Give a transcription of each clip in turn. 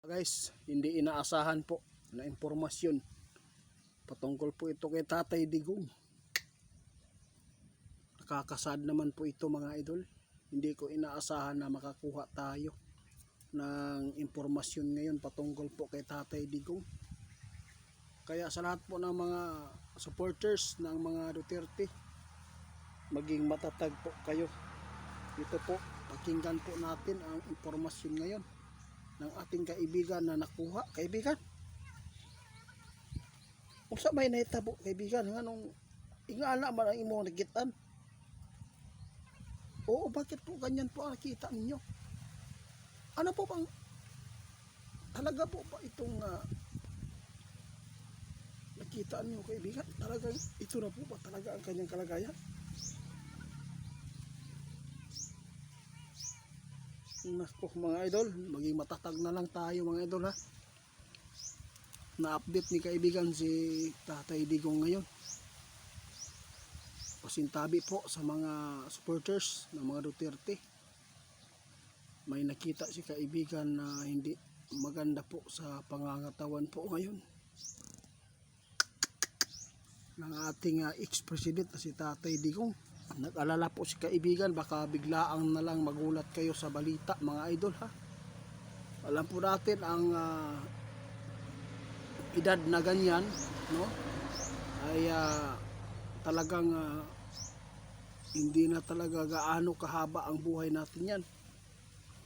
Guys, hindi inaasahan po na impormasyon patungkol po ito kay Tatay Digong. Nakakasad naman po ito mga idol. Hindi ko inaasahan na makakuha tayo ng impormasyon ngayon patungkol po kay Tatay Digong. Kaya sa lahat po ng mga supporters ng mga Duterte, maging matatag po kayo. Ito po, pakinggan po natin ang impormasyon ngayon ng ating kaibigan na nakuha. Kaibigan, kung sa may nahitabo kaibigan, nganong ingala man ang imong nagitan? Oo, bakit po ganyan po ang nakita ninyo? Ano po bang talaga po ba itong nakita niyo kaibigan? Talagang ito na po ba talaga ang kanyang kalagayan? Naku mga idol, maging matatag na lang tayo mga idol ha. Na-update ni kaibigan si Tatay Digong ngayon. Pasintabi po sa mga supporters ng mga Duterte. May nakita si kaibigan na hindi maganda po sa pangangatawan po ngayon ng ating ex-president na si Tatay Digong. Nag-alala po si kaibigan, baka biglaang na lang magulat kayo sa balita mga idol ha. Alam po natin ang edad na ganyan, no, ay talagang hindi na talaga gaano kahaba ang buhay natin yan.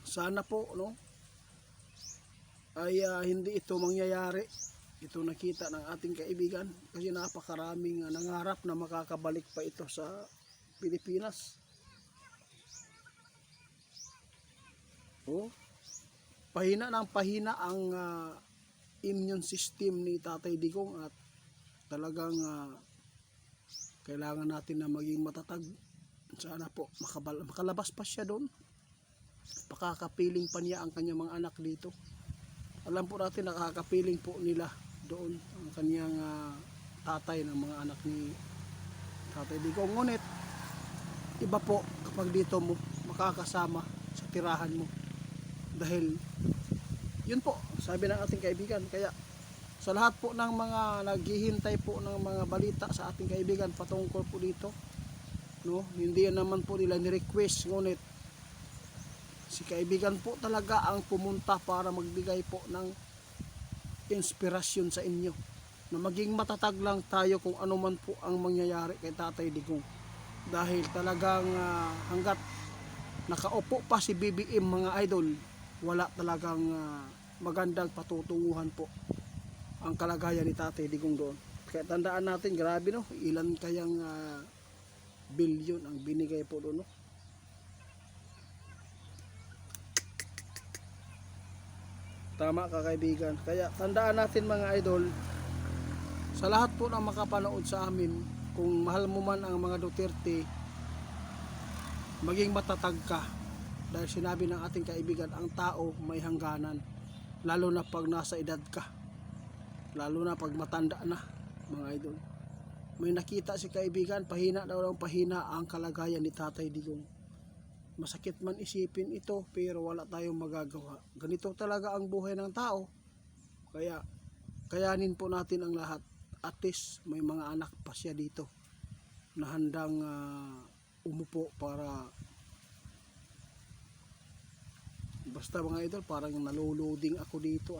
Sana po, no, ay hindi ito mangyayari. Ito nakita ng ating kaibigan kasi napakaraming nangarap na makakabalik pa ito sa Pilipinas. Oh, pahina ng pahina ang immune system ni Tatay Digong at talagang kailangan natin na maging matatag. Sana po makalabas pa siya doon. Pakakapiling pa niya ang kanyang mga anak dito. Alam po natin nakakapiling po nila doon ang kanyang tatay ng mga anak ni Tatay Digong. Ngunit iba po kapag dito mo makakasama sa tirahan mo, dahil yun po sabi ng ating kaibigan. Kaya sa lahat po ng mga naghihintay po ng mga balita sa ating kaibigan patungkol po dito, no, hindi naman po nila ni-request, ngunit si kaibigan po talaga ang pumunta para magbigay po ng inspirasyon sa inyo na maging matatag lang tayo kung ano man po ang mangyayari kay Tatay Digong. Dahil talagang hanggat nakaupo pa si BBM mga idol, wala talagang magandang patutunguhan po ang kalagayan ni Tatay Digong doon. Kaya tandaan natin, grabe no, ilan kayang bilyon ang binigay po doon, no? Tama ka kaibigan. Kaya tandaan natin mga idol, sa lahat po na makapanood sa amin, kung mahal mo man ang mga Duterte, maging matatag ka. Dahil sinabi ng ating kaibigan, ang tao may hangganan, lalo na pag nasa edad ka, lalo na pag matanda na mga idol. May nakita si kaibigan, pahina daw ng pahina ang kalagayan ni Tatay Digong. Masakit man isipin ito, pero wala tayong magagawa. Ganito talaga ang buhay ng tao. Kaya kayanin po natin ang lahat. At least may mga anak pa siya dito na handang umupo para, basta mga idol, parang naluluding ako dito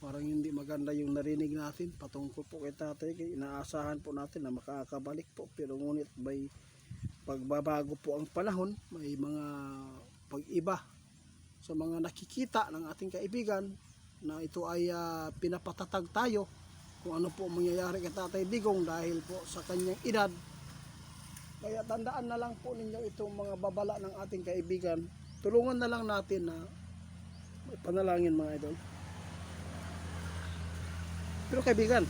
Parang hindi maganda yung narinig natin patungkol po kay tatay. Kaya inaasahan po natin na makakabalik po, pero ngunit may pagbabago po ang panahon, may mga pag-iba sa mga nakikita ng ating kaibigan na ito ay pinapatatag tayo kung ano po mangyayari kay Tatay Digong dahil po sa kanyang edad. Kaya tandaan na lang po ninyo itong mga babala ng ating kaibigan. Tulungan na lang natin na panalangin mga idol. Pero kaibigan,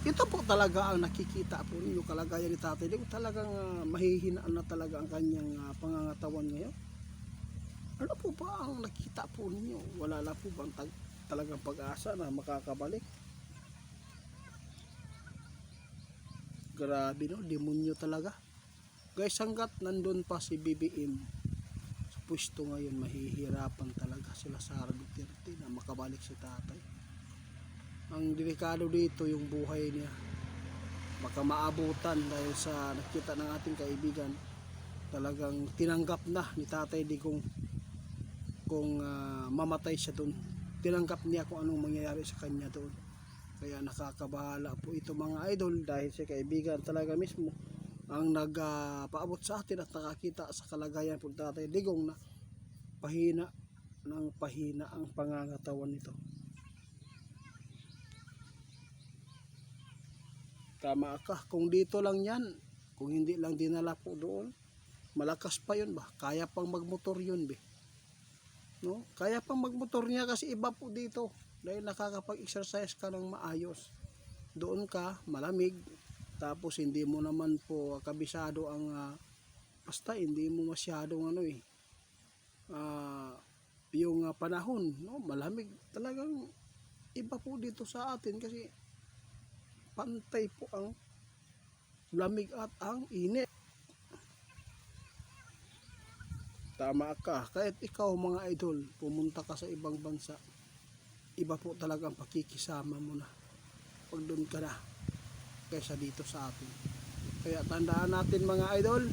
ito po talaga ang nakikita po ninyo kalagayan ni Tatay Digong. Talagang mahihinaan na talaga ang kanyang pangangatawan ngayon. Ano po ba ang nakita po ninyo? Wala na po bang talagang pag-asa na makakabalik? Grabe no, demonyo talaga. Guys, hanggat nandun pa si BBM sa pwesto ngayon, mahihirapan talaga sila sa Duterte na makabalik si tatay. Ang delikado dito yung buhay niya, baka maabutan dahil sa nakita ng ating kaibigan, talagang tinanggap na ni Tatay Digong kung mamatay siya doon. Tinanggap niya kung anong mangyayari sa kanya doon. Kaya nakakabahala po ito mga idol, dahil si kaibigan talaga mismo ang nagpaabot sa atin at nakakita sa kalagayan po Tatay Digong na pahina ng pahina ang pangangatawan nito. Tama ka, kung dito lang yan, kung hindi lang dinala po doon, malakas pa yun ba? Kaya pang magmotor yun be. No? Kaya pang magmotor niya kasi iba po dito. Dahil nakakapag-exercise ka ng maayos. Doon ka, malamig. Tapos hindi mo naman po kabisado ang basta hindi mo masyadong yung panahon, no? Malamig. Talagang iba po dito sa atin kasi pantay po ang lamig at ang init. Tama ka, kahit ikaw mga idol, pumunta ka sa ibang bansa, iba po talaga ang pakikisama mo na pag doon ka na kaysa dito sa atin. Kaya tandaan natin mga idol,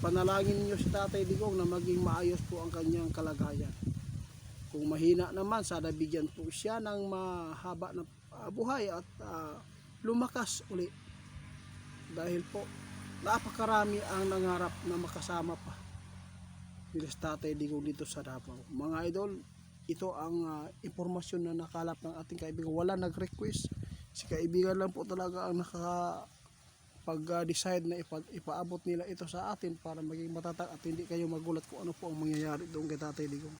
panalangin nyo si Tatay Digong na maging maayos po ang kanyang kalagayan. Kung mahina naman, sana bigyan po siya ng mahaba na buhay at lumakas uli, dahil po napakarami ang nangarap na makasama pa ni Tatay Digong dito sa Davao. Mga idol, ito ang impormasyon na nakalap ng ating kaibigan. Wala nag-request, si kaibigan lang po talaga ang nakapag-decide na ipaabot nila ito sa atin para maging matatag at hindi kayo magulat kung ano po ang mangyayari doon kay Tatay Digong.